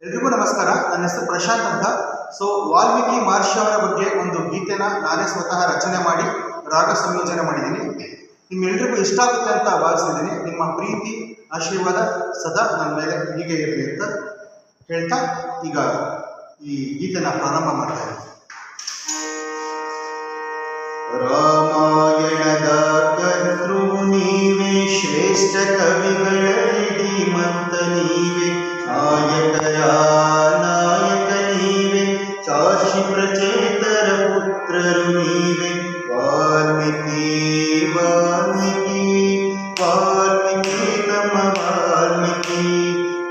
ಎಲ್ರಿಗೂ ನಮಸ್ಕಾರ. ನನ್ನ ಹೆಸರು ಪ್ರಶಾಂತ್ ಅಂತ. ವಾಲ್ಮೀಕಿ ಮಹರ್ಷಿ ಅವರ ಬಗ್ಗೆ ಒಂದು ಗೀತೆನ ನಾನೇ ಸ್ವತಃ ರಚನೆ ಮಾಡಿ ರಾಗ ಸಂಯೋಜನೆ ಮಾಡಿದ್ದೀನಿ. ನಿಮ್ಮೆಲ್ರಿಗೂ ಇಷ್ಟ ಆಗುತ್ತೆ ಅಂತ ಭಾವಿಸಿದ್ದೀನಿ. ನಿಮ್ಮ ಪ್ರೀತಿ ಆಶೀರ್ವಾದ ಸದಾ ನನ್ನ ಮೇಲೆ ಹೀಗೆ ಇರಲಿ ಅಂತ ಹೇಳ್ತಾ ಈಗ ಈ ಗೀತೆನ ಪ್ರಾರಂಭ ಮಾಡ್ತಾರೆ. ರಾಮಾಯಣದ ಕರ್ತೃ ನೀವೇ, ಶ್ರೇಷ್ಠ ಕವಿಗಳಲ್ಲಿ ಧೀಮಂತ ನೀವೇ, ನಾಯಕರ ನಾಯಕ ನೀವೇ, ಚಾಷಿ ಪ್ರಚೇತರ ಪುತ್ರರು ನೀವೇ. ವಾಲ್ಮೀಕಿ ವಾಲ್ಮೀಕಿ ವಾಲ್ಮೀಕಿ ನಮ್ಮ ವಾಲ್ಮೀಕಿ,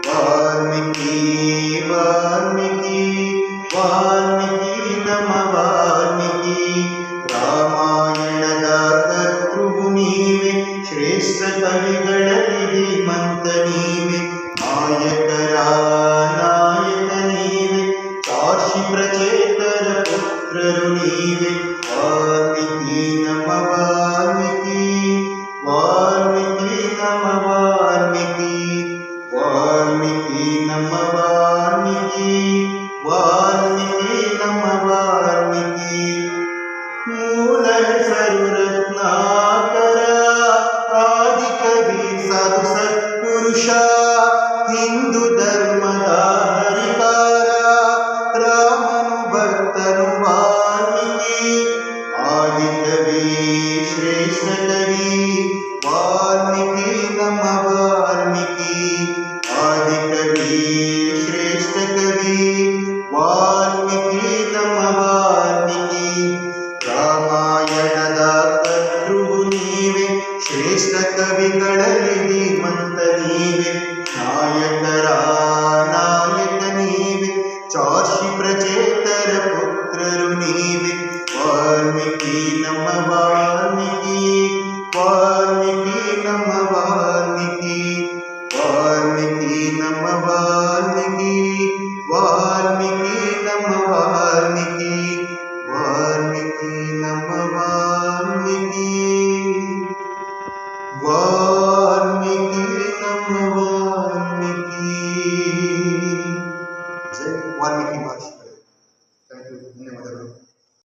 ವಾಲ್ಮೀಕಿ ವಾಲ್ಮೀಕಿ ವಾಲ್ಮೀಕಿ ನಮ್ಮ ವಾಲ್ಮೀಕಿ. ರಾಮಾಯಣದ ಕರ್ತೃ ನೀವೇ, ಶ್ರೇಷ್ಠ ಕವಿಗಳಲ್ಲಿ ಧೀಮಂತ ನೀವೇ, ನಾಯಕರ ನಾಯಕ ನೀವೇ, ಚಾಷಿ ಪ್ರಚೇತರ ಪುತ್ರರು ನೀವೇ. ವಾಲ್ಮೀಕಿ ನಮ್ಮ ವಾಲ್ಮೀಕಿ, ವಾಲ್ಮೀಕಿ ನಮ್ಮ ವಾಲ್ಮೀಕಿ, ವಾಲ್ಮೀಕಿ ನಮ್ಮ